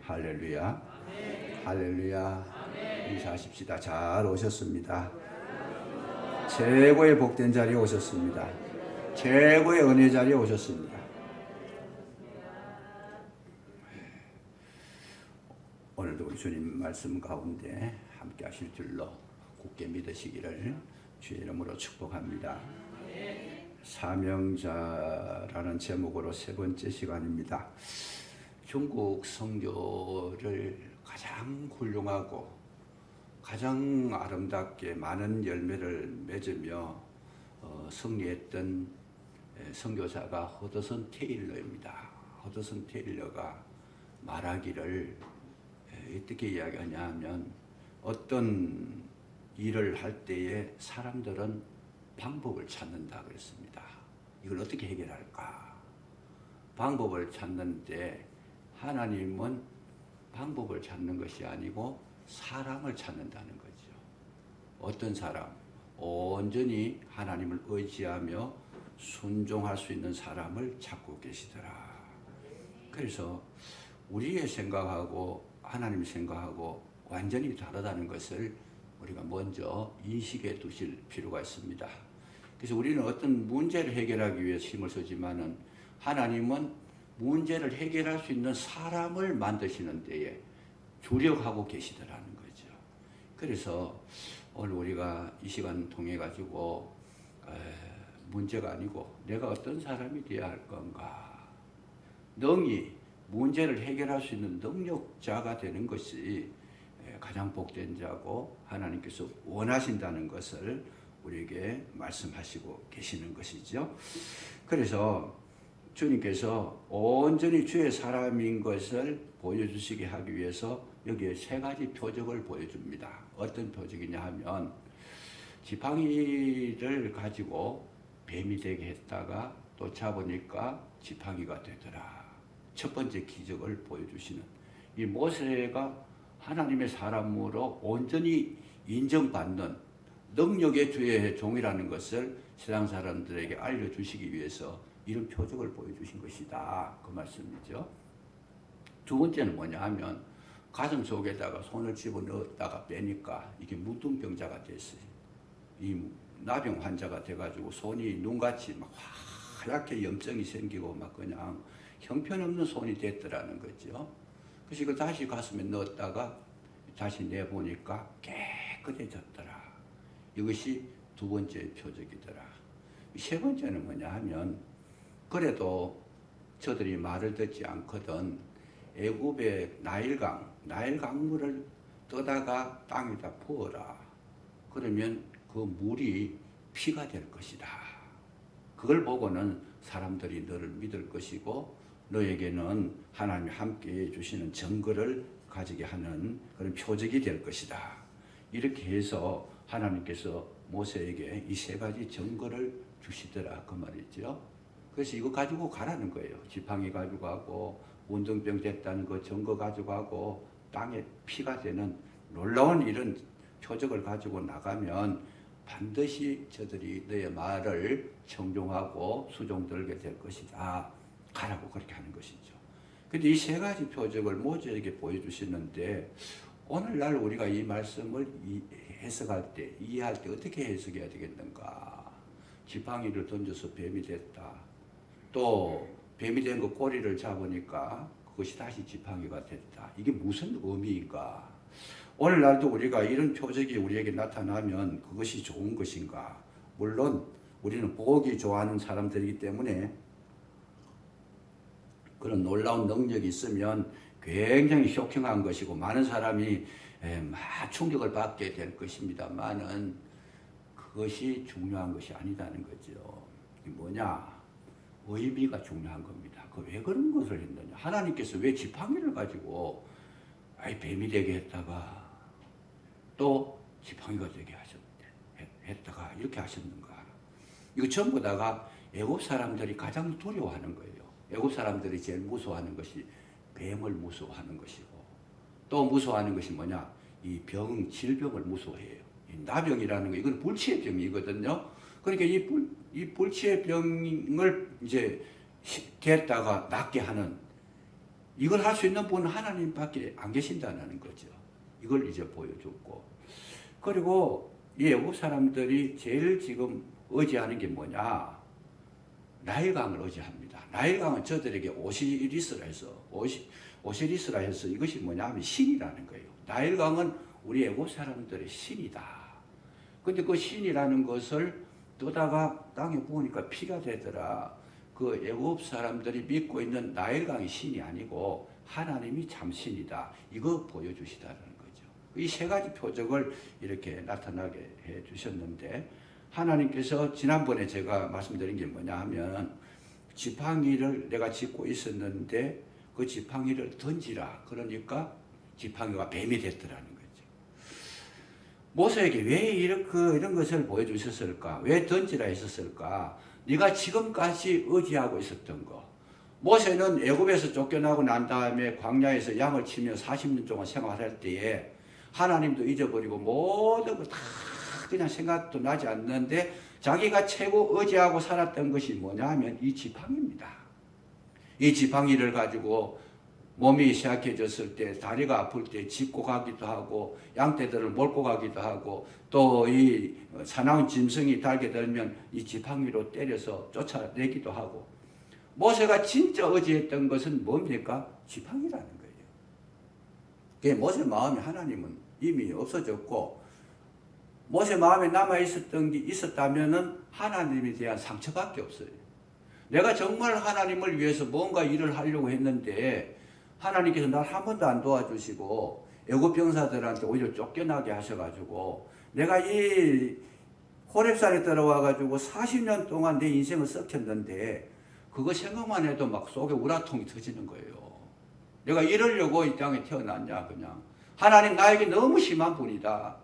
할렐루야. 할렐루야. 인사하십시다. 잘 오셨습니다. 최고의 복된 자리에 오셨습니다. 최고의 은혜 자리에 오셨습니다. 오늘도 우리 주님 말씀 가운데 함께 하실 줄로 굳게 믿으시기를 주의 이름으로 축복합니다. 사명자라는 제목으로 세 번째 시간입니다. 중국 선교를 가장 훌륭하고 가장 아름답게 많은 열매를 맺으며 승리했던 선교사가 허드슨 테일러입니다. 허드슨 테일러가 말하기를 어떻게 이야기하냐 하면 어떤 일을 할 때에 사람들은 방법을 찾는다 그랬습니다. 이걸 어떻게 해결할까? 방법을 찾는데 하나님은 방법을 찾는 것이 아니고 사람을 찾는다는 거죠. 어떤 사람? 온전히 하나님을 의지하며 순종할 수 있는 사람을 찾고 계시더라. 그래서 우리의 생각하고 하나님 생각하고 완전히 다르다는 것을 우리가 먼저 인식해 두실 필요가 있습니다. 그래서 우리는 어떤 문제를 해결하기 위해 힘을 쓰지만은 하나님은 문제를 해결할 수 있는 사람을 만드시는 데에 주력하고 계시더라는 거죠. 그래서 오늘 우리가 이 시간 통해 가지고 문제가 아니고 내가 어떤 사람이 되어야 할 건가, 능히 문제를 해결할 수 있는 능력자가 되는 것이 가장 복된 자고 하나님께서 원하신다는 것을 우리에게 말씀하시고 계시는 것이죠. 그래서 주님께서 온전히 주의 사람인 것을 보여주시게 하기 위해서 여기에 세 가지 표적을 보여줍니다. 어떤 표적이냐 하면 지팡이를 가지고 뱀이 되게 했다가 또 잡으니까 지팡이가 되더라. 첫 번째 기적을 보여주시는 이 모세가 하나님의 사람으로 온전히 인정받는 능력의 주의 종이라는 것을 세상 사람들에게 알려주시기 위해서 이런 표적을 보여주신 것이다. 그 말씀이죠. 두 번째는 뭐냐 하면 가슴 속에다가 손을 집어넣었다가 빼니까 이게 무등병자가 됐어요. 이 나병 환자가 돼가지고 손이 눈같이 막 하얗게 염증이 생기고 막 그냥 형편없는 손이 됐더라는 거죠. 그래서 이걸 다시 가슴에 넣었다가 다시 내보니까 깨끗해졌더라. 이것이 두 번째 표적이더라. 세 번째는 뭐냐 하면 그래도 저들이 말을 듣지 않거든 애굽의 나일강물을 떠다가 땅에다 부어라. 그러면 그 물이 피가 될 것이다. 그걸 보고는 사람들이 너를 믿을 것이고 너에게는 하나님이 함께해 주시는 증거를 가지게 하는 그런 표적이 될 것이다. 이렇게 해서 하나님께서 모세에게 이 세 가지 증거를 주시더라 그 말이죠. 그래서 이거 가지고 가라는 거예요. 지팡이 가지고 가고 운동병 됐다는 그 증거 가지고 가고 땅에 피가 되는 놀라운 이런 표적을 가지고 나가면 반드시 저들이 너의 말을 청종하고 수종들게 될 것이다. 가라고 그렇게 하는 것이죠. 근데 이 세 가지 표적을 모세에게 보여주시는데 오늘날 우리가 이 말씀을 해석할 때, 이해할 때 어떻게 해석해야 되겠는가? 지팡이를 던져서 뱀이 됐다. 또 뱀이 된 거 꼬리를 잡으니까 그것이 다시 지팡이가 됐다. 이게 무슨 의미인가? 오늘날도 우리가 이런 표적이 우리에게 나타나면 그것이 좋은 것인가? 물론 우리는 보기 좋아하는 사람들이기 때문에 그런 놀라운 능력이 있으면 굉장히 쇼킹한 것이고 많은 사람이 막 충격을 받게 될 것입니다만은 그것이 중요한 것이 아니다는 거죠. 이게 뭐냐? 의미가 중요한 겁니다. 왜 그런 것을 했느냐? 하나님께서 왜 지팡이를 가지고 뱀이 되게 했다가 또 지팡이가 되게 했다가 이렇게 하셨는가? 이거 전부 다가 애굽 사람들이 가장 두려워하는 거예요. 애굽 사람들이 제일 무서워하는 것이 뱀을 무서워하는 것이고 또 무서워하는 것이 뭐냐? 이 질병을 무서워해요. 이 나병이라는 거 이건 불치의 병이거든요. 그러니까 이 불치의 병을 이제 됐다가 낫게 하는 이걸 할 수 있는 분은 하나님밖에 안 계신다는 거죠. 이걸 이제 보여줬고. 그리고 이 애국 사람들이 제일 지금 의지하는 게 뭐냐? 나일강을 의지합니다. 나일강은 저들에게 오시리스라 해서 오시리스라 해서 이것이 뭐냐면 신이라는 거예요. 나일강은 우리 애국 사람들의 신이다. 근데 그 신이라는 것을 떠다가 땅에 부으니까 피가 되더라. 그 애국 사람들이 믿고 있는 나일강이 신이 아니고 하나님이 참 신이다. 이거 보여주시다는 거죠. 이 세 가지 표적을 이렇게 나타나게 해 주셨는데, 하나님께서 지난번에 제가 말씀드린 게 뭐냐 하면, 지팡이를 내가 짚고 있었는데 그 지팡이를 던지라. 그러니까 지팡이가 뱀이 됐더라는 거죠. 모세에게 왜 이런 것을 보여주셨을까? 왜 던지라 했었을까? 네가 지금까지 의지하고 있었던 거. 모세는 애굽에서 쫓겨나고 난 다음에 광야에서 양을 치며 40년 동안 생활할 때에 하나님도 잊어버리고 모든 거 다 그냥 생각도 나지 않는데 자기가 최고 의지하고 살았던 것이 뭐냐 하면 이 지팡이입니다. 이 지팡이를 가지고 몸이 쇠약해졌을 때, 다리가 아플 때 짚고 가기도 하고, 양떼들을 몰고 가기도 하고, 또 이 사나운 짐승이 달게 되면 이 지팡이로 때려서 쫓아내기도 하고. 모세가 진짜 의지했던 것은 뭡니까? 지팡이라는 거예요. 그게 모세 마음에 하나님은 이미 없어졌고, 모세 마음에 남아 있었던 게 있었다면은 하나님에 대한 상처밖에 없어요. 내가 정말 하나님을 위해서 뭔가 일을 하려고 했는데 하나님께서 날 한 번도 안 도와주시고 애굽 병사들한테 오히려 쫓겨나게 하셔가지고 내가 이 호렙산에 들어와가지고 40년 동안 내 인생을 썩혔는데 그거 생각만 해도 막 속에 우라통이 터지는 거예요. 내가 이러려고 이 땅에 태어났냐 그냥. 하나님 나에게 너무 심한 분이다.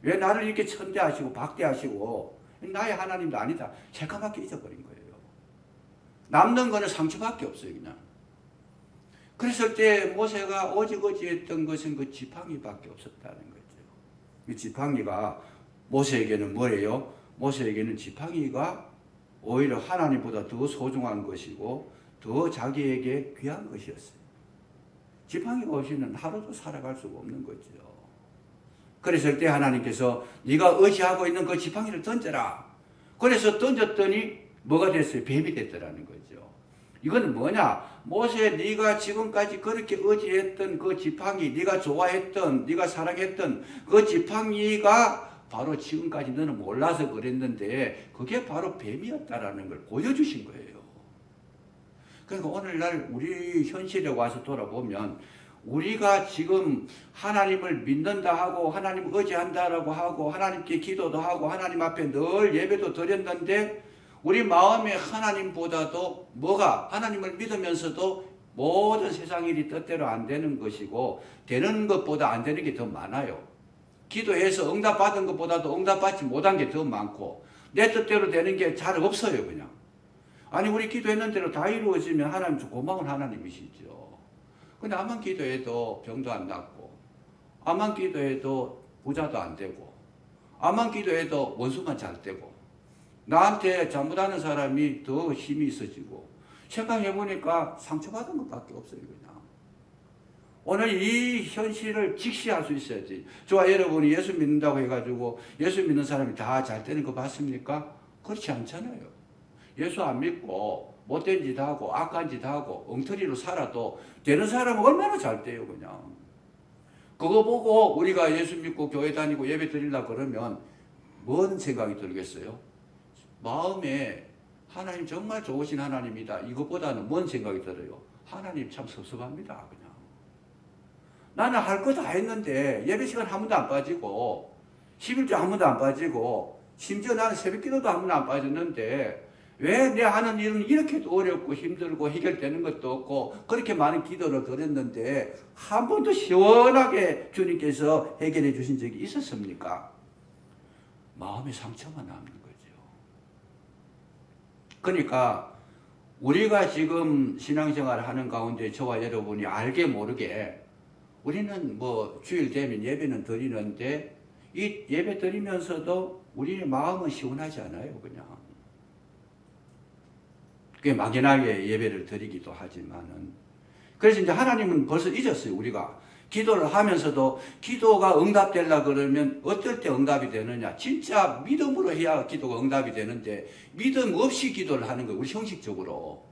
왜 나를 이렇게 천대하시고 박대하시고 나의 하나님도 아니다. 새까맣게 잊어버린 거예요. 남는 거는 상처밖에 없어요 그냥. 그랬을 때 모세가 오직 의지했던 것은 그 지팡이밖에 없었다는 거죠. 이 지팡이가 모세에게는 뭐예요? 모세에게는 지팡이가 오히려 하나님보다 더 소중한 것이고 더 자기에게 귀한 것이었어요. 지팡이가 없이는 하루도 살아갈 수가 없는 거죠. 그랬을 때 하나님께서 네가 의지하고 있는 그 지팡이를 던져라. 그래서 던졌더니 뭐가 됐어요? 뱀이 됐더라는 거죠. 이건 뭐냐? 모세 네가 지금까지 그렇게 의지했던 그 지팡이, 네가 좋아했던, 네가 사랑했던 그 지팡이가 바로 지금까지 너는 몰라서 그랬는데 그게 바로 뱀이었다라는 걸 보여주신 거예요. 그러니까 오늘날 우리 현실에 와서 돌아보면 우리가 지금 하나님을 믿는다 하고 하나님을 의지한다라고 하고 하나님께 기도도 하고 하나님 앞에 늘 예배도 드렸는데 우리 마음에 하나님보다도 뭐가 하나님을 믿으면서도 모든 세상 일이 뜻대로 안 되는 것이고 되는 것보다 안 되는 게 더 많아요. 기도해서 응답받은 것보다도 응답받지 못한 게 더 많고 내 뜻대로 되는 게 잘 없어요 그냥. 아니 우리 기도했는 대로 다 이루어지면 하나님 좀 고마운 하나님이시죠. 근데 암만 기도해도 병도 안 낫고 암만 기도해도 부자도 안 되고 암만 기도해도 원수만 잘 되고 나한테 잘못하는 사람이 더 힘이 있어지고 생각해보니까 상처받은 것밖에 없어요 그냥. 오늘 이 현실을 직시할 수 있어야지. 저와 여러분이 예수 믿는다고 해가지고 예수 믿는 사람이 다 잘 되는 거 봤습니까? 그렇지 않잖아요. 예수 안 믿고 못된 짓 하고 악한 짓 하고 엉터리로 살아도 되는 사람은 얼마나 잘 돼요 그냥. 그거 보고 우리가 예수 믿고 교회 다니고 예배 드리려고 그러면 뭔 생각이 들겠어요? 마음에 하나님 정말 좋으신 하나님이다. 이것보다는 뭔 생각이 들어요? 하나님 참 섭섭합니다. 그냥. 나는 할 거 다 했는데 예배 시간 한 번도 안 빠지고 11조 한 번도 안 빠지고 심지어 나는 새벽 기도도 한 번도 안 빠졌는데 왜 내 하는 일은 이렇게도 어렵고 힘들고 해결되는 것도 없고 그렇게 많은 기도를 드렸는데 한 번도 시원하게 주님께서 해결해 주신 적이 있었습니까? 마음의 상처만 남는 거죠. 그러니까 우리가 지금 신앙생활을 하는 가운데 저와 여러분이 알게 모르게 우리는 뭐 주일 되면 예배는 드리는데 이 예배 드리면서도 우리의 마음은 시원하지 않아요 그냥. 그게 막연하게 예배를 드리기도 하지만은 그래서 이제 하나님은 벌써 잊었어요. 우리가 기도를 하면서도 기도가 응답되려 그러면 어떨 때 응답이 되느냐. 진짜 믿음으로 해야 기도가 응답이 되는데 믿음 없이 기도를 하는 거예요. 우리 형식적으로.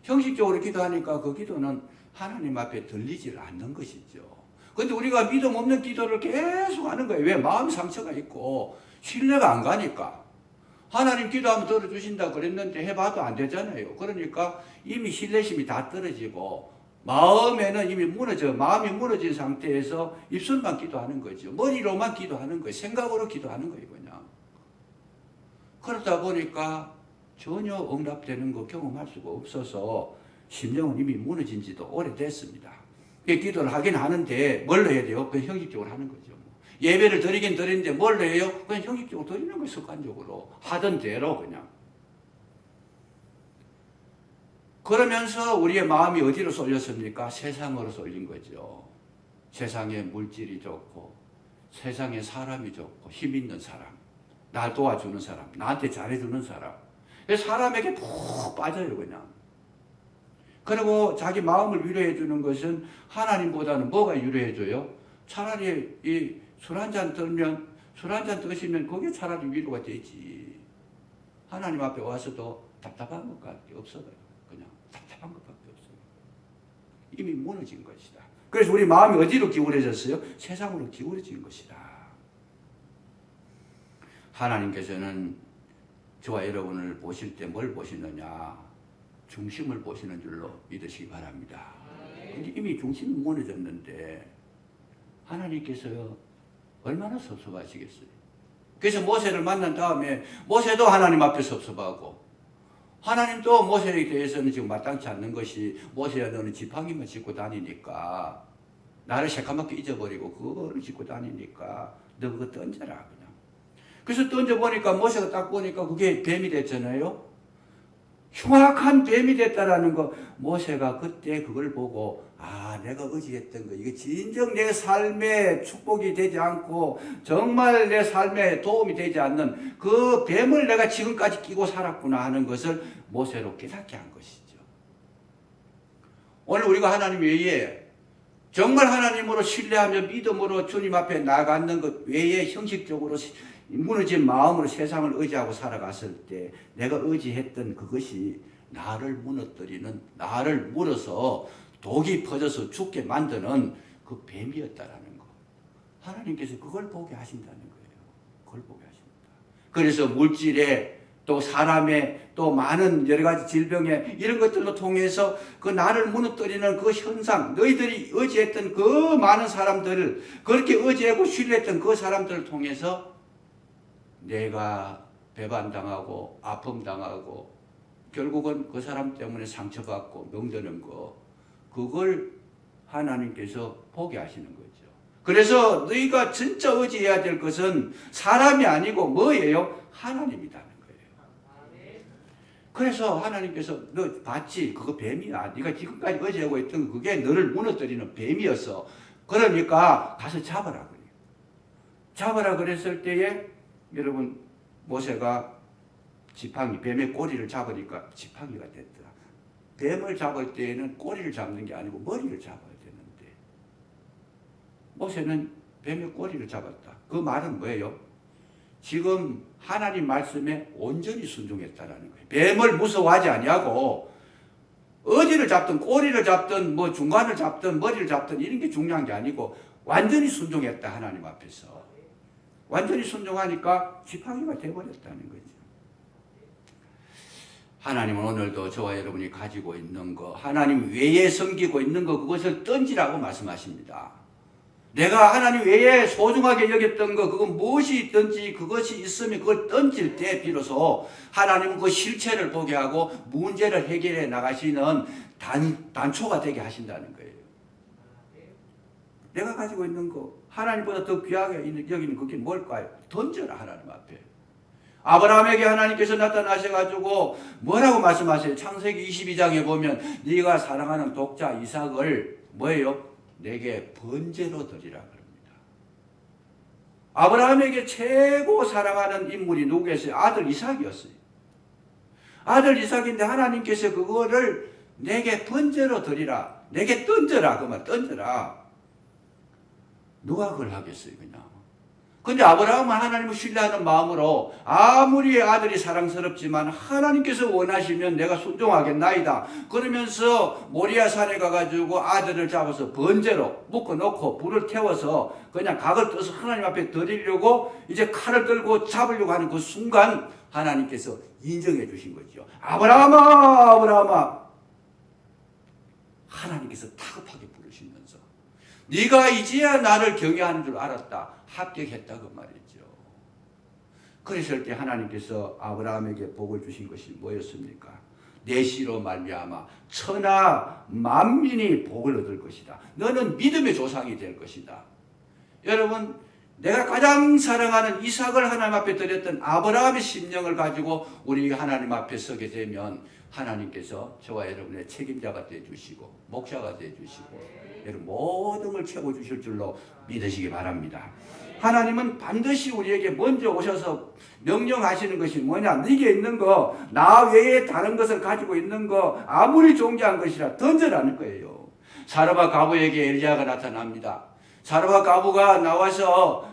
형식적으로 기도하니까 그 기도는 하나님 앞에 들리질 않는 것이죠. 그런데 우리가 믿음 없는 기도를 계속 하는 거예요. 왜? 마음 상처가 있고 신뢰가 안 가니까. 하나님 기도하면 들어주신다 그랬는데 해봐도 안 되잖아요. 그러니까 이미 신뢰심이 다 떨어지고 마음에는 이미 마음이 무너진 상태에서 입술만 기도하는 거죠. 머리로만 기도하는 거예요. 생각으로 기도하는 거예요, 그냥. 그러다 보니까 전혀 응답되는 거 경험할 수가 없어서 심령은 이미 무너진 지도 오래됐습니다. 기도를 하긴 하는데 뭘로 해야 돼요? 그냥 형식적으로 하는 거죠. 예배를 드리긴 드리는데 뭘로 해요? 그냥 형식적으로 드리는 거예요, 습관적으로. 하던 대로 그냥. 그러면서 우리의 마음이 어디로 쏠렸습니까? 세상으로 쏠린 거죠. 세상에 물질이 좋고, 세상에 사람이 좋고, 힘 있는 사람, 날 도와주는 사람, 나한테 잘해주는 사람. 사람에게 푹 빠져요, 그냥. 그리고 자기 마음을 위로해 주는 것은 하나님보다는 뭐가 위로해줘요? 차라리 이 술 한잔 드시면 그게 차라리 위로가 되지. 하나님 앞에 와서도 답답한 것밖에 없어요. 그냥 답답한 것밖에 없어요. 이미 무너진 것이다. 그래서 우리 마음이 어디로 기울어졌어요? 세상으로 기울어진 것이다. 하나님께서는 저와 여러분을 보실 때 뭘 보시느냐? 중심을 보시는 줄로 믿으시기 바랍니다. 근데 이미 중심이 무너졌는데 하나님께서 얼마나 섭섭하시겠어요. 그래서 모세를 만난 다음에 모세도 하나님 앞에 섭섭하고 하나님도 모세에 대해서는 지금 마땅치 않는 것이 모세야 너는 지팡이만 짚고 다니니까 나를 새까맣게 잊어버리고 그거를 짚고 다니니까 너 그거 던져라 그냥. 그래서 던져보니까 모세가 딱 보니까 그게 뱀이 됐잖아요. 흉악한 뱀이 됐다라는 거. 모세가 그때 그걸 보고 내가 의지했던 거 이게 진정 내 삶에 축복이 되지 않고 정말 내 삶에 도움이 되지 않는 그 뱀을 내가 지금까지 끼고 살았구나 하는 것을 모세로 깨닫게 한 것이죠. 오늘 우리가 하나님 외에 정말 하나님으로 신뢰하며 믿음으로 주님 앞에 나가는 것 외에 형식적으로 무너진 마음으로 세상을 의지하고 살아갔을 때 내가 의지했던 그것이 나를 무너뜨리는, 나를 물어서 독이 퍼져서 죽게 만드는 그 뱀이었다라는 거. 하나님께서 그걸 보게 하신다는 거예요. 그걸 보게 하십니다. 그래서 물질에 또 사람의 또 많은 여러 가지 질병에 이런 것들로 통해서 그 나를 무너뜨리는 그 현상, 너희들이 의지했던 그 많은 사람들을 그렇게 의지하고 신뢰했던 그 사람들을 통해서 내가 배반당하고 아픔당하고 결국은 그 사람 때문에 상처받고 병드는 거 그걸 하나님께서 보게 하시는 거죠. 그래서 너희가 진짜 의지해야 될 것은 사람이 아니고 뭐예요? 하나님이라는 거예요. 그래서 하나님께서 너 봤지? 그거 뱀이야. 네가 지금까지 의지하고 있던 그게 너를 무너뜨리는 뱀이었어. 그러니까 가서 잡아라 그래요. 잡아라 그랬을 때에 여러분 모세가 지팡이, 뱀의 꼬리를 잡으니까 지팡이가 됐더라. 뱀을 잡을 때에는 꼬리를 잡는 게 아니고 머리를 잡아야 되는데 모세는 뱀의 꼬리를 잡았다. 그 말은 뭐예요? 지금 하나님 말씀에 온전히 순종했다라는 거예요. 뱀을 무서워하지 아니하고 어디를 잡든 꼬리를 잡든 뭐 중간을 잡든 머리를 잡든 이런 게 중요한 게 아니고 완전히 순종했다. 하나님 앞에서. 완전히 순종하니까 지팡이가 돼버렸다는 거죠. 하나님은 오늘도 저와 여러분이 가지고 있는 거, 하나님 외에 섬기고 있는 거 그것을 던지라고 말씀하십니다. 내가 하나님 외에 소중하게 여겼던 거 그건 무엇이 있든지 그것이 있으면 그걸 던질 때 비로소 하나님은 그 실체를 보게 하고 문제를 해결해 나가시는 단초가 되게 하신다는 거예요. 내가 가지고 있는 거 하나님보다 더 귀하게 여기는 그게 뭘까요? 던져라 하나님 앞에. 아브라함에게 하나님께서 나타나셔가지고 뭐라고 말씀하세요? 창세기 22장에 보면 네가 사랑하는 독자 이삭을 뭐예요? 내게 번제로 드리라 그럽니다. 아브라함에게 최고 사랑하는 인물이 누구였어요? 아들 이삭이었어요. 아들 이삭인데 하나님께서 그거를 내게 번제로 드리라. 내게 던져라. 그 말 던져라. 누가 그걸 하겠어요, 그냥. 근데 아브라함은 하나님을 신뢰하는 마음으로 아무리 아들이 사랑스럽지만 하나님께서 원하시면 내가 순종하겠나이다. 그러면서 모리아 산에 가가지고 아들을 잡아서 번제로 묶어놓고 불을 태워서 그냥 각을 떠서 하나님 앞에 드리려고 이제 칼을 들고 잡으려고 하는 그 순간 하나님께서 인정해 주신 거죠. 아브라함아, 아브라함아. 하나님께서 다급하게 부르시면서 네가 이제야 나를 경외하는 줄 알았다. 합격했다 그 말이죠. 그랬을 때 하나님께서 아브라함에게 복을 주신 것이 뭐였습니까? 내 씨로 말미암아 천하 만민이 복을 얻을 것이다. 너는 믿음의 조상이 될 것이다. 여러분, 내가 가장 사랑하는 이삭을 하나님 앞에 드렸던 아브라함의 심령을 가지고 우리 하나님 앞에 서게 되면 하나님께서 저와 여러분의 책임자가 되어주시고 목자가 되어주시고 여러분 모든 걸 채워주실 줄로 믿으시기 바랍니다. 하나님은 반드시 우리에게 먼저 오셔서 명령하시는 것이 뭐냐? 네게 있는 거, 나 외에 다른 것을 가지고 있는 거 아무리 존귀한 것이라 던져라는 거예요. 사르밧 과부에게 엘리야가 나타납니다. 사르밧 과부가 나와서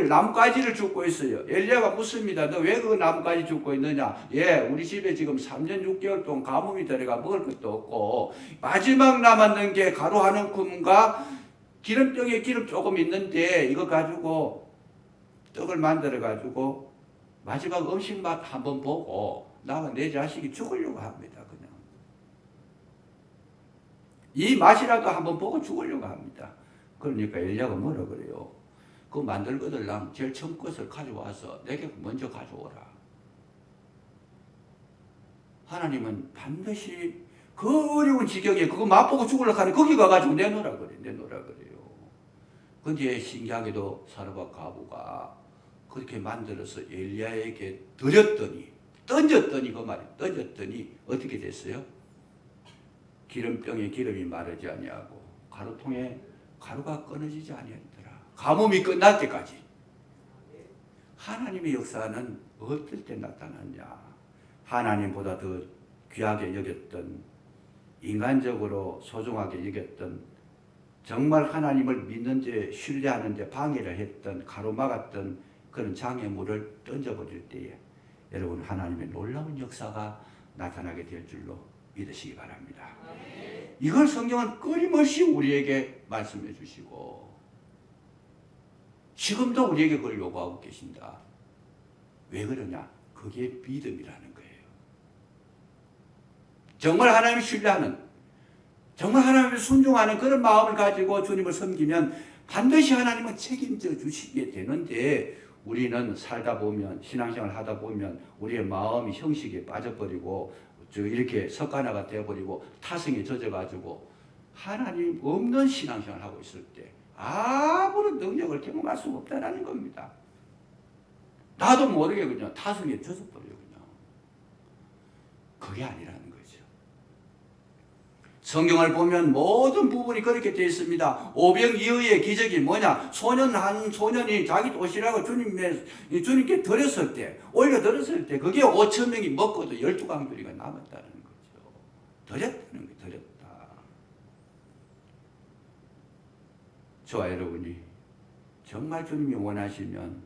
나뭇가지를 줍고 있어요. 엘리야가 묻습니다. 너 왜 그 나뭇가지 줍고 있느냐? 예, 우리 집에 지금 3년 6개월 동안 가뭄이 들어가 먹을 것도 없고 마지막 남았는 게 가루 한 움큼과 기름병에 기름 조금 있는데 이거 가지고 떡을 만들어 가지고 마지막 음식 맛 한번 보고 나와 내 자식이 죽으려고 합니다. 그냥 이 맛이라도 한번 보고 죽으려고 합니다. 그러니까 엘리야가 뭐라 그래요? 그 만들 것들랑 제일 처음 것을 가져와서 내게 먼저 가져오라. 하나님은 반드시 그 어려운 지경에 그거 맛보고 죽으려고 하는 거기 가가지고 내놓으라 그래. 내놓으라 그래요. 근데 신기하게도 사르밧 과부가 그렇게 만들어서 엘리야에게 던졌더니 그 말이 던졌더니 어떻게 됐어요? 기름병에 기름이 마르지 아니하고 가루통에 가루가 끊어지지 아니하더라. 가뭄이 끝날 때까지. 하나님의 역사는 어떨 때 나타났냐? 하나님보다 더 귀하게 여겼던, 인간적으로 소중하게 여겼던, 정말 하나님을 믿는데 신뢰하는데 방해를 했던, 가로막았던 그런 장애물을 던져버릴 때에 여러분 하나님의 놀라운 역사가 나타나게 될 줄로 믿으시기 바랍니다. 이걸 성경은 끊임없이 우리에게 말씀해 주시고 지금도 우리에게 그걸 요구하고 계신다. 왜 그러냐? 그게 믿음이라는 거예요. 정말 하나님을 신뢰하는, 정말 하나님을 순종하는 그런 마음을 가지고 주님을 섬기면 반드시 하나님은 책임져 주시게 되는데 우리는 살다 보면, 신앙생활 하다 보면 우리의 마음이 형식에 빠져버리고 이렇게 석가나가 되어버리고 타성에 젖어가지고 하나님 없는 신앙생활을 하고 있을 때 아무런 능력을 경험할 수 없다는 겁니다. 나도 모르게 그냥 타성에 젖어버려요. 그냥. 그게 아니라는 거죠. 성경을 보면 모든 부분이 그렇게 되어 있습니다. 오병이어의 기적이 뭐냐? 한 소년이 자기 도시락을 주님께 드렸을 때, 올려드렸을 때 그게 5천 명이 먹고도 12강조리가 남았다는 거죠. 드렸다는 거예요. 드렸다. 저와 여러분이 정말 주님이 원하시면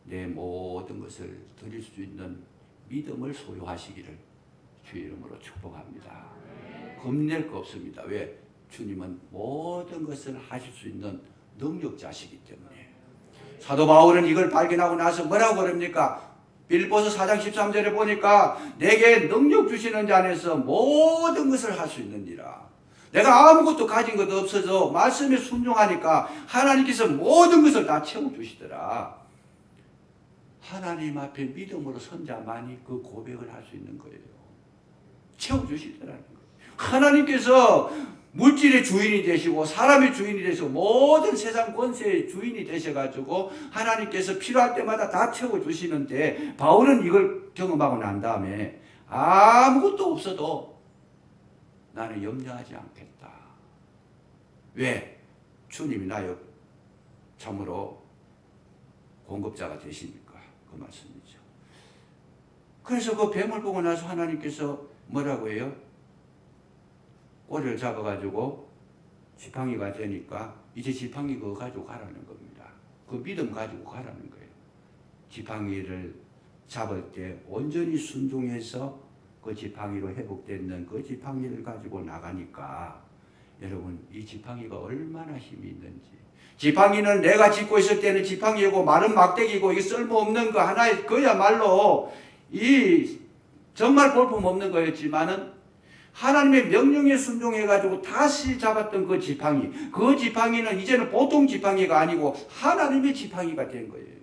내 모든 것을 드릴 수 있는 믿음을 소유하시기를 주의 이름으로 축복합니다. 겁낼 거 없습니다. 왜? 주님은 모든 것을 하실 수 있는 능력자시기 때문에. 사도 바울은 이걸 발견하고 나서 뭐라고 그럽니까? 빌립보서 4장 13절에 보니까 내게 능력 주시는 자 안에서 모든 것을 할 수 있느니라. 내가 아무것도 가진 것도 없어서 말씀에 순종하니까 하나님께서 모든 것을 다 채워주시더라. 하나님 앞에 믿음으로 선 자만이 그 고백을 할 수 있는 거예요. 채워주시더라는 거예요. 하나님께서 물질의 주인이 되시고 사람의 주인이 되시고 모든 세상 권세의 주인이 되셔가지고 하나님께서 필요할 때마다 다 채워주시는데 바울은 이걸 경험하고 난 다음에 아무것도 없어도 나는 염려하지 않겠다. 왜? 주님이 나의 참으로 공급자가 되시니까 그 말씀이죠. 그래서 그 뱀을 보고 나서 하나님께서 뭐라고 해요? 꼬리를 잡아가지고 지팡이가 되니까 이제 지팡이 그거 가지고 가라는 겁니다. 그 믿음 가지고 가라는 거예요. 지팡이를 잡을 때 온전히 순종해서 그 지팡이로 회복되는 그 지팡이를 가지고 나가니까 여러분 이 지팡이가 얼마나 힘이 있는지. 지팡이는 내가 짚고 있을 때는 지팡이고 마른 막대기고 이게 쓸모없는 거 하나의 그야말로 이 정말 볼품없는 거였지만은 하나님의 명령에 순종해가지고 다시 잡았던 그 지팡이는 이제는 보통 지팡이가 아니고 하나님의 지팡이가 된 거예요.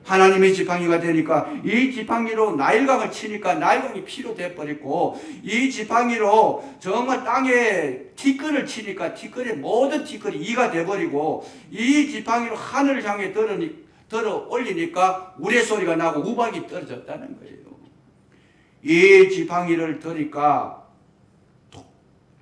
하나님의 지팡이가 되니까 이 지팡이로 나일강을 치니까 나일강이 피로 돼버리고 이 지팡이로 정말 땅에 티끌을 치니까 티끌의 모든 티끌이 이가 돼버리고 이 지팡이로 하늘을 향해 들어 올리니까 우레소리가 나고 우박이 떨어졌다는 거예요. 이 지팡이를 드니까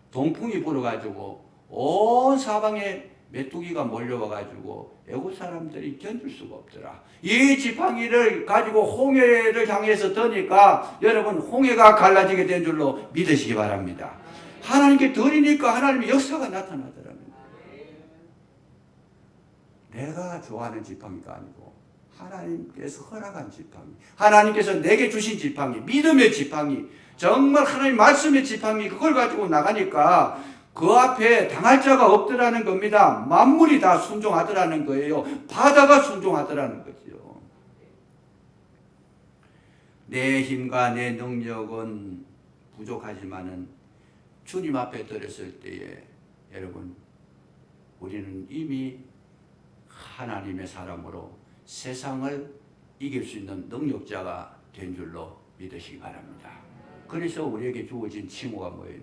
동풍이 불어가지고 온 사방에 메뚜기가 몰려와가지고 애국 사람들이 견딜 수가 없더라. 이 지팡이를 가지고 홍해를 향해서 드니까 여러분 홍해가 갈라지게 된 줄로 믿으시기 바랍니다. 하나님께 드리니까 하나님의 역사가 나타나더라는 거예요. 내가 좋아하는 지팡이가 아니고 하나님께서 허락한 지팡이, 하나님께서 내게 주신 지팡이, 믿음의 지팡이, 정말 하나님 말씀의 지팡이, 그걸 가지고 나가니까 그 앞에 당할 자가 없더라는 겁니다. 만물이 다 순종하더라는 거예요. 바다가 순종하더라는 거죠. 내 힘과 내 능력은 부족하지만은 주님 앞에 들었을 때에 여러분 우리는 이미 하나님의 사람으로 세상을 이길 수 있는 능력자가 된 줄로 믿으시기 바랍니다. 그래서 우리에게 주어진 칭호가 뭐예요?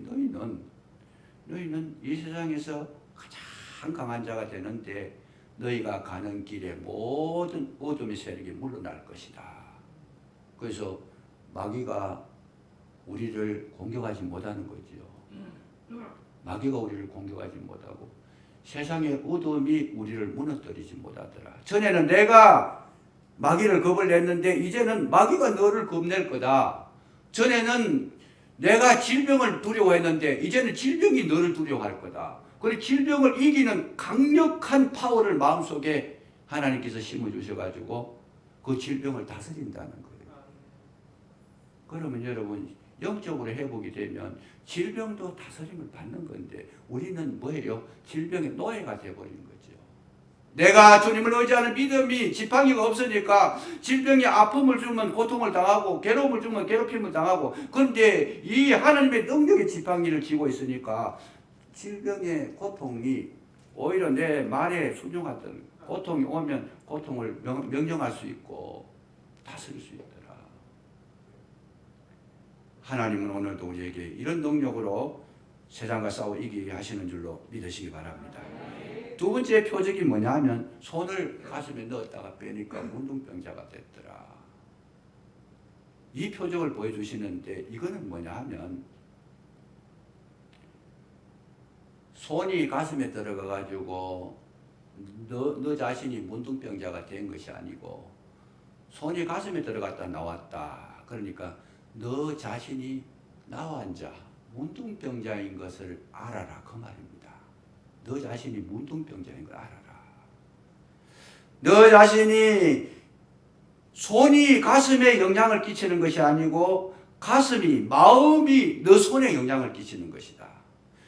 너희는 이 세상에서 가장 강한 자가 되는데 너희가 가는 길에 모든 어둠의 세력이 물러날 것이다. 그래서 마귀가 우리를 공격하지 못하는 거지요. 마귀가 우리를 공격하지 못하고 세상의 어둠이 우리를 무너뜨리지 못하더라. 전에는 내가 마귀를 겁을 냈는데 이제는 마귀가 너를 겁낼 거다. 전에는 내가 질병을 두려워했는데 이제는 질병이 너를 두려워할 거다. 그리고 질병을 이기는 강력한 파워를 마음속에 하나님께서 심어주셔가지고 그 질병을 다스린다는 거예요. 그러면 여러분 영적으로 회복이 되면 질병도 다스림을 받는 건데 우리는 뭐예요? 질병의 노예가 되어버린 거죠. 내가 주님을 의지하는 믿음이 지팡이가 없으니까 질병이 아픔을 주면 고통을 당하고 괴로움을 주면 괴롭힘을 당하고, 그런데 이 하나님의 능력의 지팡이를 쥐고 있으니까 질병의 고통이 오히려 내 말에 순종하던 고통이 오면 고통을 명령할 수 있고 다스릴 수 있더라. 하나님은 오늘도 우리에게 이런 능력으로 세상과 싸워 이기게 하시는 줄로 믿으시기 바랍니다. 두 번째 표적이 뭐냐 하면 손을 가슴에 넣었다가 빼니까 문둥병자가 됐더라. 이 표적을 보여주시는데 이거는 뭐냐 하면 손이 가슴에 들어가 가지고 너 자신이 문둥병자가 된 것이 아니고 손이 가슴에 들어갔다 나왔다. 그러니까 너 자신이 나와 앉아 문둥병자인 것을 알아라 그 말입니다. 너 자신이 문둥병자인 걸 알아라. 너 자신이 손이 가슴에 영향을 끼치는 것이 아니고 마음이 너 손에 영향을 끼치는 것이다.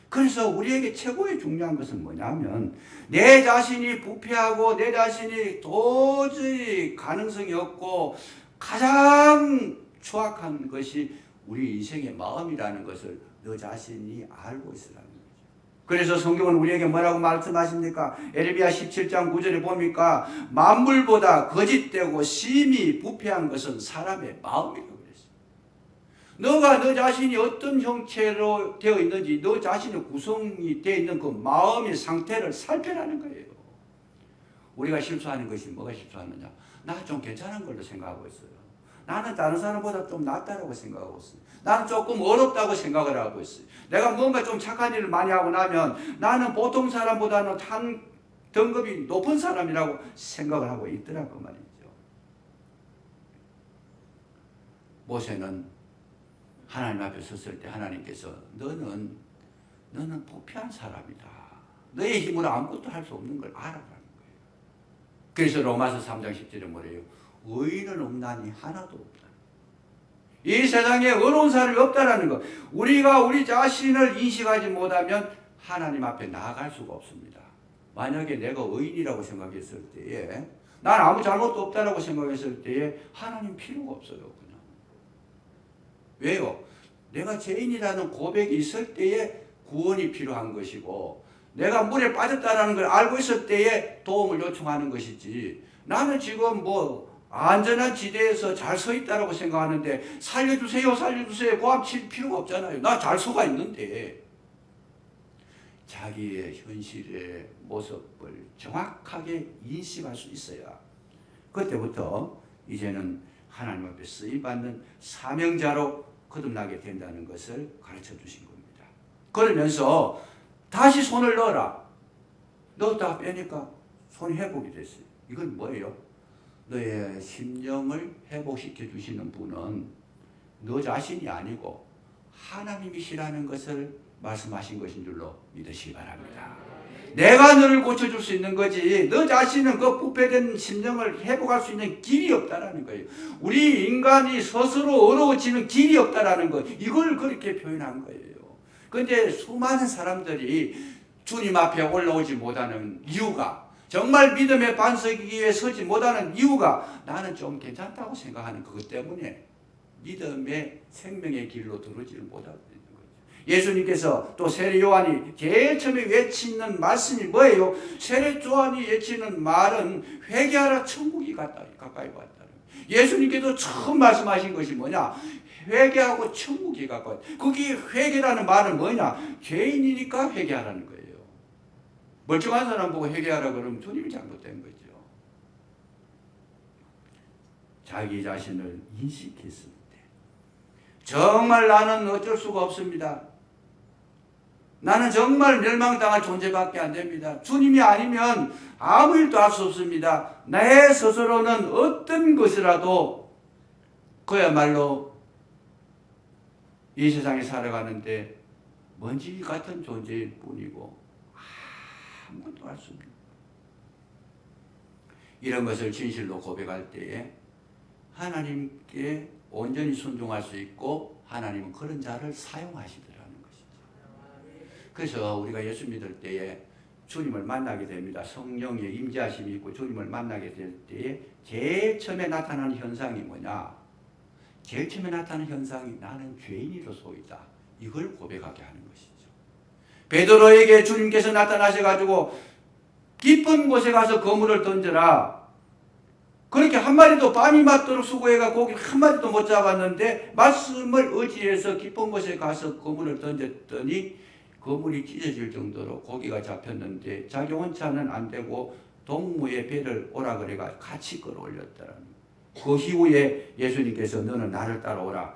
그래서 우리에게 최고의 중요한 것은 뭐냐면 내 자신이 부패하고 내 자신이 도저히 가능성이 없고 가장 추악한 것이 우리 인생의 마음이라는 것을 너 자신이 알고 있으라는 거죠. 그래서 성경은 우리에게 뭐라고 말씀하십니까? 에레미야 17장 9절에 보니까 만물보다 거짓되고 심히 부패한 것은 사람의 마음이라고 그랬어요. 너가 너 자신이 어떤 형체로 되어 있는지 너 자신의 구성이 되어 있는 그 마음의 상태를 살펴라는 거예요. 우리가 실수하는 것이 뭐가 실수하느냐? 나 좀 괜찮은 걸로 생각하고 있어요. 나는 다른 사람보다 좀 낫다라고 생각하고 있어요. 나는 조금 어렵다고 생각을 하고 있어요. 내가 뭔가 좀 착한 일을 많이 하고 나면 나는 보통 사람보다는 한 등급이 높은 사람이라고 생각을 하고 있더라고 말이죠. 모세는 하나님 앞에 섰을 때 하나님께서 너는 너는 부패한 사람이다. 너의 힘으로 아무것도 할 수 없는 걸 알아라는 거예요. 그래서 로마서 3장 10절에 뭐래요? 의인은 없나니 하나도 없다. 이 세상에 의로운 사람이 없다라는 것. 우리가 우리 자신을 인식하지 못하면 하나님 앞에 나아갈 수가 없습니다. 만약에 내가 의인이라고 생각했을 때에, 난 아무 잘못도 없다라고 생각했을 때에 하나님 필요가 없어요. 그냥. 왜요? 내가 죄인이라는 고백이 있을 때에 구원이 필요한 것이고, 내가 물에 빠졌다는 걸 알고 있을 때에 도움을 요청하는 것이지, 나는 지금 안전한 지대에서 잘 서 있다라고 생각하는데 살려주세요 살려주세요 고함칠 필요가 없잖아요. 나 잘 서가 있는데. 자기의 현실의 모습을 정확하게 인식할 수 있어야 그때부터 이제는 하나님 앞에 쓰임받는 사명자로 거듭나게 된다는 것을 가르쳐 주신 겁니다. 그러면서 다시 손을 넣어라. 넣었다 빼니까 손이 회복이 됐어요. 이건 뭐예요? 너의 심령을 회복시켜 주시는 분은 너 자신이 아니고 하나님이시라는 것을 말씀하신 것인 줄로 믿으시기 바랍니다. 내가 너를 고쳐줄 수 있는 거지, 너 자신은 그 부패된 심령을 회복할 수 있는 길이 없다라는 거예요. 우리 인간이 스스로 어려워지는 길이 없다라는 것, 이걸 그렇게 표현한 거예요. 그런데 수많은 사람들이 주님 앞에 올라오지 못하는 이유가, 정말 믿음의 반석 위에 서지 못하는 이유가, 나는 좀 괜찮다고 생각하는 그것 때문에 믿음의 생명의 길로 들어오지를 못하고 있는 거죠. 예수님께서 또 세례 요한이 제일 처음에 외치는 말씀이 뭐예요? 세례 요한이 외치는 말은 회개하라, 천국이 가까이 왔다. 예수님께서 처음 말씀하신 것이 뭐냐? 회개하고 천국이 가까이. 거기 회개라는 말은 뭐냐? 죄인이니까 회개하라는 거예요. 멀쩡한 사람 보고 회개하라 그러면 주님이 잘못된 거죠. 자기 자신을 인식했을 때 정말 나는 어쩔 수가 없습니다. 나는 정말 멸망당할 존재밖에 안 됩니다. 주님이 아니면 아무 일도 할 수 없습니다. 내 스스로는 어떤 것이라도 그야말로 이 세상에 살아가는데 먼지 같은 존재일 뿐이고 아무것도 할 수 없는, 이런 것을 진실로 고백할 때에 하나님께 온전히 순종할 수 있고 하나님은 그런 자를 사용하시더라는 것이죠. 그래서 우리가 예수 믿을 때에 주님을 만나게 됩니다. 성령의 임재하심이 있고 주님을 만나게 될 때에 제일 처음에 나타나는 현상이 뭐냐? 제일 처음에 나타나는 현상이 나는 죄인이로소이다. 이걸 고백하게 하는 것이죠. 베드로에게 주님께서 나타나셔가지고 깊은 곳에 가서 그물을 던져라. 그렇게 한 마리도 밤이 맞도록 수고해가 고기를 한 마리도 못 잡았는데 말씀을 의지해서 깊은 곳에 가서 그물을 던졌더니 그물이 찢어질 정도로 고기가 잡혔는데 자기 혼자는 안 되고 동무의 배를 오라 그래가 같이 끌어올렸다는. 그 이후에 예수님께서 너는 나를 따라오라.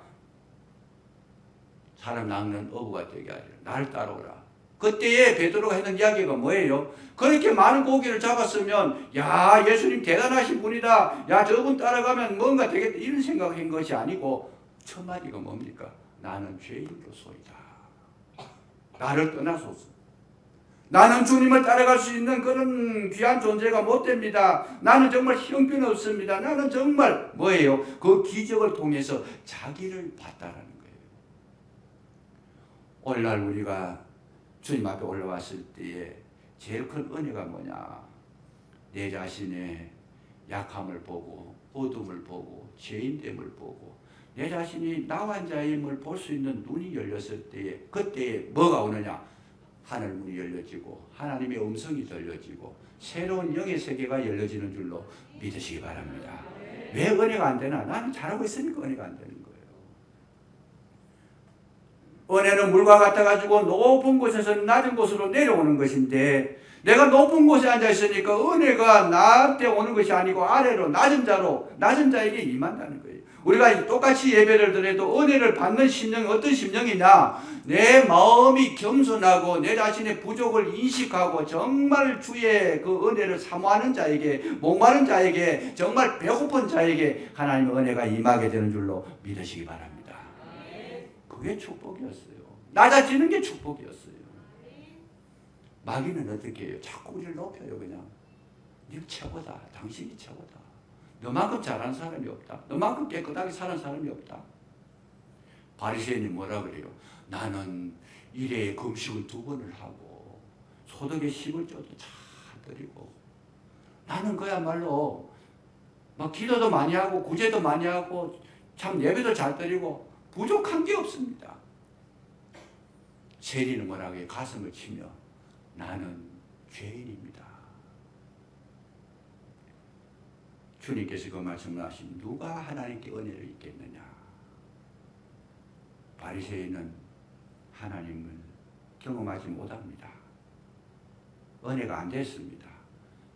사람 낚는 어부가 되게 하리라. 나를 따라오라. 그때에 베드로가 했던 이야기가 뭐예요? 그렇게 많은 고기를 잡았으면 야 예수님 대단하신 분이다. 야 저분 따라가면 뭔가 되겠다. 이런 생각한 것이 아니고 첫 마디가 뭡니까? 나는 죄인으로소이다. 나를 떠나소서. 나는 주님을 따라갈 수 있는 그런 귀한 존재가 못 됩니다. 나는 정말 형편없습니다. 나는 정말 뭐예요? 그 기적을 통해서 자기를 봤다라는 거예요. 오늘날 우리가 주님 앞에 올라왔을 때에 제일 큰 은혜가 뭐냐? 내 자신의 약함을 보고 어둠을 보고 죄인됨을 보고 내 자신이 나와 자임을 볼 수 있는 눈이 열렸을 때에 그때에 뭐가 오느냐? 하늘 문이 열려지고 하나님의 음성이 들려지고 새로운 영의 세계가 열려지는 줄로 믿으시기 바랍니다. 왜 은혜가 안 되나? 나는 잘하고 있으니까 은혜가 안 되는 거예요. 은혜는 물과 같아가지고 높은 곳에서 낮은 곳으로 내려오는 것인데 내가 높은 곳에 앉아 있으니까 은혜가 나한테 오는 것이 아니고 아래로 낮은 자에게 임한다는 거예요. 우리가 똑같이 예배를 드려도 은혜를 받는 심령이 어떤 심령이냐? 내 마음이 겸손하고 내 자신의 부족을 인식하고 정말 주의 그 은혜를 사모하는 자에게, 목마른 자에게, 정말 배고픈 자에게 하나님의 은혜가 임하게 되는 줄로 믿으시기 바랍니다. 그게 축복이었어요. 낮아지는 게 축복이었어요. 마귀는 어떻게 해요? 자꾸 우리를 높여요. 그냥 네 최고다. 당신이 최고다. 너만큼 잘하는 사람이 없다. 너만큼 깨끗하게 사는 사람이 없다. 바리새인이 뭐라 그래요? 나는 일에 금식을 2번을 하고 소득의 10을 잘 드리고 나는 그야말로 막 기도도 많이 하고 구제도 많이 하고 참 예배도 잘 드리고 부족한 게 없습니다. 세리는 뭐라고 해요? 가슴을 치며 나는 죄인입니다. 주님께서 그 말씀을 하시면 누가 하나님께 은혜를 입겠느냐? 바리새인은 하나님을 경험하지 못합니다. 은혜가 안 됐습니다.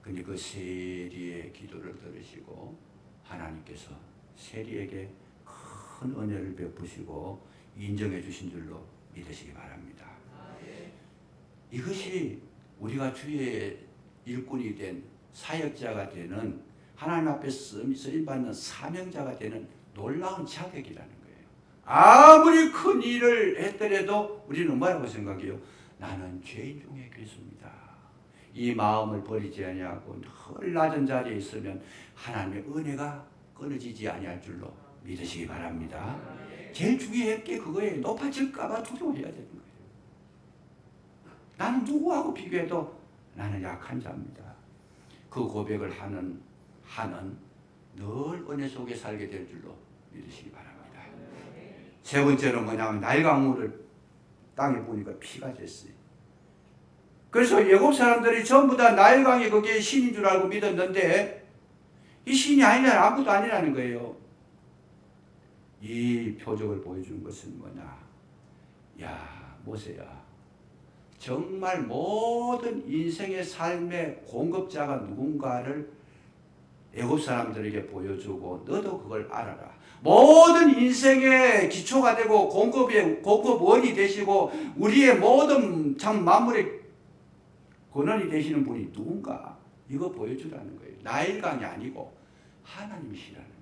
근데 그 세리의 기도를 들으시고 하나님께서 세리에게 큰 은혜를 베푸시고 인정해 주신 줄로 믿으시기 바랍니다. 이것이 우리가 주의 일꾼이 된 사역자가 되는 하나님 앞에 쓰임받는 사명자가 되는 놀라운 자격이라는 거예요. 아무리 큰 일을 했더라도 우리는 뭐라고 생각해요? 나는 죄인 중에 괴수입니다. 이 마음을 버리지 아니하고 늘 낮은 자리에 있으면 하나님의 은혜가 끊어지지 아니할 줄로 믿으시기 바랍니다. 제일 중요한 게 그거예요. 높아질까봐 두려워해야 되는 거예요. 나는 누구하고 비교해도 나는 약한 자입니다. 그 고백을 하는 늘 은혜 속에 살게 될 줄로 믿으시기 바랍니다. 세 번째로 뭐냐면 나일강물을 땅에 보니까 피가 됐어요. 그래서 애굽 사람들이 전부 다 나일강이 거기에 신인 줄 알고 믿었는데 이 신이 아니라 아무도 아니라는 거예요. 이 표적을 보여준 것은 뭐냐? 야, 모세야. 정말 모든 인생의 삶의 공급자가 누군가를 애굽 사람들에게 보여주고 너도 그걸 알아라. 모든 인생의 기초가 되고 공급원이 되시고 우리의 모든 참 만물의 근원이 되시는 분이 누군가 이거 보여주라는 거예요. 나일강이 아니고 하나님이시라는 거예요.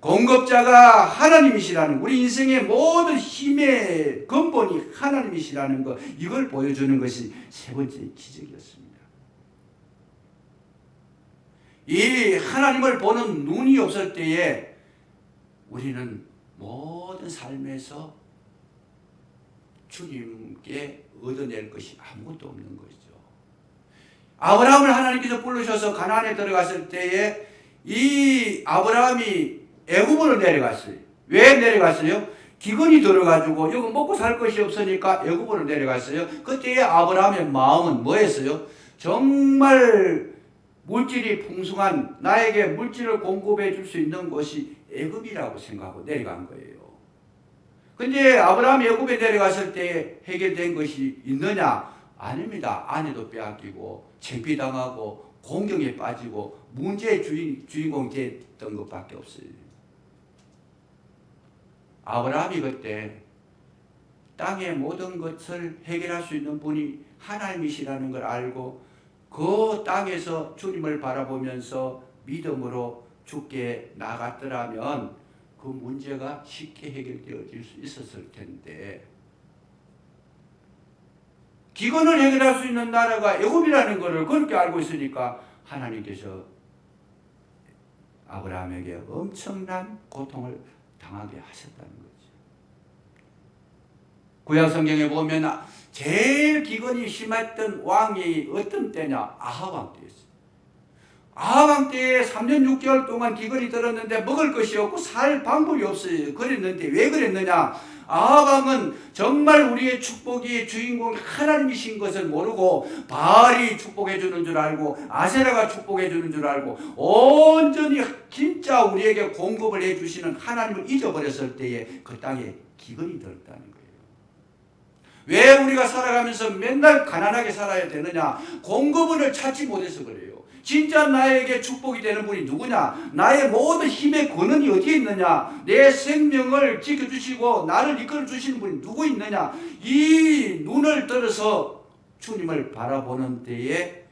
공급자가 하나님이시라는 우리 인생의 모든 힘의 근본이 하나님이시라는 거 이걸 보여주는 것이 세 번째 기적이었습니다. 이 하나님을 보는 눈이 없을 때에 우리는 모든 삶에서 주님께 얻어낼 것이 아무것도 없는 것이죠. 아브라함을 하나님께서 부르셔서 가나안에 들어갔을 때에 이 아브라함이 애굽으로 내려갔어요. 왜 내려갔어요? 기근이 들어가지고 여기 먹고 살 것이 없으니까 애굽으로 내려갔어요. 그때의 아브라함의 마음은 뭐였어요? 정말 물질이 풍성한 나에게 물질을 공급해 줄 수 있는 곳이 애굽이라고 생각하고 내려간 거예요. 근데 아브라함이 애굽에 내려갔을 때 해결된 것이 있느냐? 아닙니다. 아내도 빼앗기고 창피당하고 공경에 빠지고 문제의 주인공이 됐던 것밖에 없어요. 아브라함이 그때 땅의 모든 것을 해결할 수 있는 분이 하나님이시라는 걸 알고 그 땅에서 주님을 바라보면서 믿음으로 주께 나갔더라면 그 문제가 쉽게 해결되어질 수 있었을 텐데 기근을 해결할 수 있는 나라가 애굽이라는 것을 그렇게 알고 있으니까 하나님께서 아브라함에게 엄청난 고통을 당하게 하셨다는 거죠. 구약 성경에 보면 제일 기근이 심했던 왕이 어떤 때냐? 아합 왕 때였어요. 아합 왕 때에 3년 6개월 동안 기근이 들었는데 먹을 것이 없고 살 방법이 없어요. 그랬는데 왜 그랬느냐? 아합 왕은 정말 우리의 축복이 주인공 하나님이신 것을 모르고 바알이 축복해 주는 줄 알고 아세라가 축복해 주는 줄 알고 온전히 진짜 우리에게 공급을 해 주시는 하나님을 잊어버렸을 때에 그 땅에 기근이 들었다는 거예요. 왜 우리가 살아가면서 맨날 가난하게 살아야 되느냐? 공급원을 찾지 못해서 그래요. 진짜 나에게 축복이 되는 분이 누구냐? 나의 모든 힘의 근원이 어디에 있느냐? 내 생명을 지켜주시고 나를 이끌어 주시는 분이 누구 있느냐? 이 눈을 들어서 주님을 바라보는 때에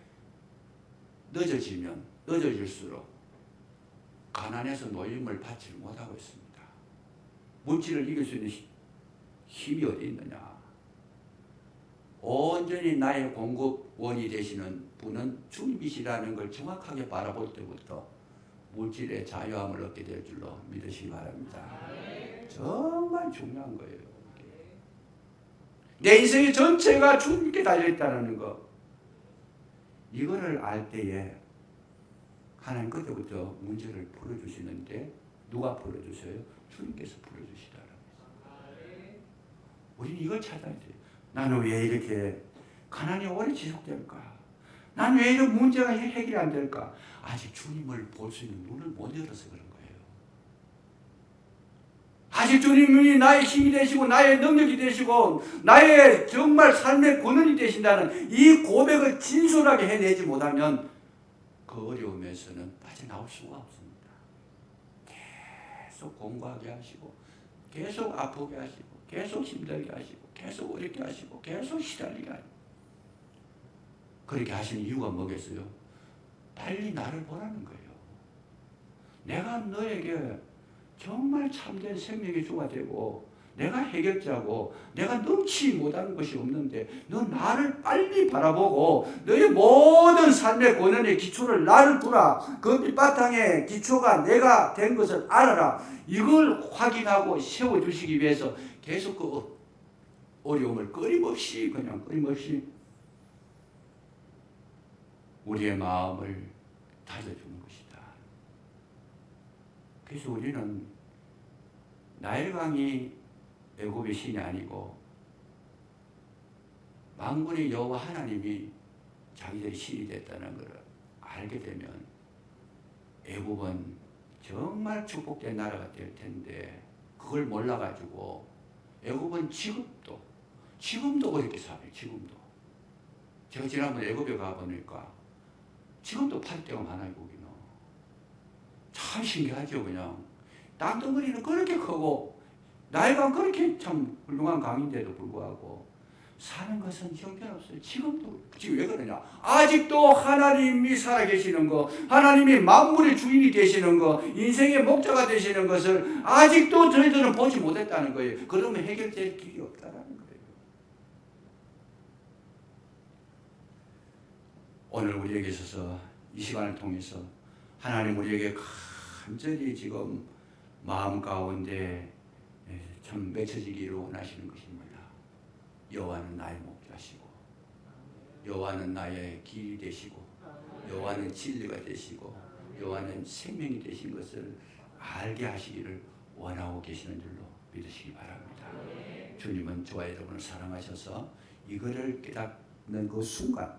늦어질수록 가난해서 노임을 받지 못하고 있습니다. 물질을 이길 수 있는 힘이 어디 있느냐? 온전히 나의 공급원이 되시는 분은 주님이시라는 걸 정확하게 바라볼 때부터 물질의 자유함을 얻게 될 줄로 믿으시기 바랍니다. 정말 중요한 거예요. 내 인생의 전체가 주님께 달려있다는 거, 이거를 알 때에 하나님 그때부터 문제를 풀어주시는데, 누가 풀어주세요? 주님께서 풀어주시더라고요. 우리는 이걸 찾아야 돼요. 나는 왜 이렇게 가난이 오래 지속될까? 난 왜 이런 문제가 해결이 안 될까? 아직 주님을 볼 수 있는 눈을 못 열어서 그런 거예요. 아직 주님이 나의 힘이 되시고 나의 능력이 되시고 나의 정말 삶의 권한이 되신다는 이 고백을 진솔하게 해내지 못하면 그 어려움에서는 빠져나올 수가 없습니다. 계속 공부하게 하시고 계속 아프게 하시고 계속 힘들게 하시고 계속 어렵게 하시고 계속 시달리게 하시고, 그렇게 하시는 이유가 뭐겠어요? 빨리 나를 보라는 거예요. 내가 너에게 정말 참된 생명의 주가 되고 내가 해결자고 내가 넘치지 못하는 것이 없는데 너 나를 빨리 바라보고 너의 모든 삶의 권한의 기초를 나를 두라. 그 밑바탕의 기초가 내가 된 것을 알아라. 이걸 확인하고 세워주시기 위해서 계속 그 어려움을 끊임없이 우리의 마음을 다져주는 것이다. 그래서 우리는 나일강이 애굽의 신이 아니고 만군의 여호와 하나님이 자기들의 신이 됐다는 것을 알게 되면 애굽은 정말 축복된 나라가 될 텐데, 그걸 몰라가지고 애굽은 지금도 그렇게 살아요. 지금도. 제가 지난번에 애굽에 가보니까 지금도 팔대가 많아요. 거기는. 참 신기하죠. 그냥 땅덩어리는 그렇게 크고 나일강 그렇게 참 훌륭한 강인데도 불구하고 사는 것은 형편없어요. 지금도. 지금 왜 그러냐? 아직도 하나님이 살아계시는 거, 하나님이 만물의 주인이 되시는 거, 인생의 목자가 되시는 것을 아직도 저희들은 보지 못했다는 거예요. 그러면 해결될 길이 없다라는 거예요. 오늘 우리에게 있어서 이 시간을 통해서 하나님 우리에게 간절히 지금 마음 가운데 참 맺혀지기를 원하시는 것입니다. 여호와는 나의 목자시고 여호와는 나의 길이 되시고 여호와는 진리가 되시고 여호와는 생명이 되신 것을 알게 하시기를 원하고 계시는 줄로 믿으시기 바랍니다. 주님은 저와 여러분을 사랑하셔서 이거를 깨닫는 그 순간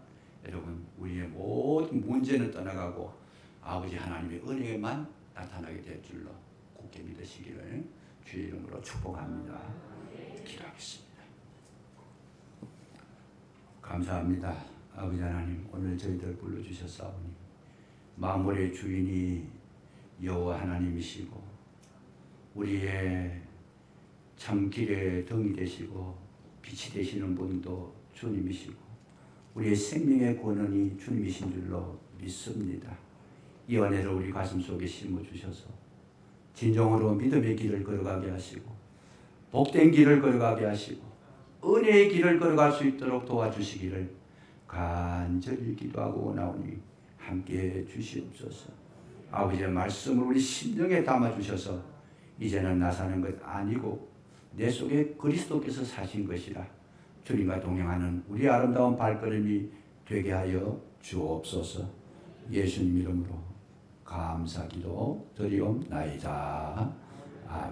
여러분 우리의 모든 문제는 떠나가고 아버지 하나님의 은혜만 나타나게 될 줄로 굳게 믿으시기를 주의 이름으로 축복합니다. 기도하겠습니다. 감사합니다. 아버지 하나님, 오늘 저희들 불러주셨사오니 만물의 주인이 여호와 하나님이시고 우리의 참 길의 등이 되시고 빛이 되시는 분도 주님이시고 우리의 생명의 권원이 주님이신 줄로 믿습니다. 이 은혜를 우리 가슴 속에 심어주셔서 진정으로 믿음의 길을 걸어가게 하시고 복된 길을 걸어가게 하시고 은혜의 길을 걸어갈 수 있도록 도와주시기를 간절히 기도하고 나오니 함께해 주시옵소서. 아버지의 말씀을 우리 심령에 담아주셔서 이제는 나 사는 것 아니고 내 속에 그리스도께서 사신 것이라 주님과 동행하는 우리 아름다운 발걸음이 되게 하여 주옵소서. 예수님 이름으로 감사기도 드리옵나이다.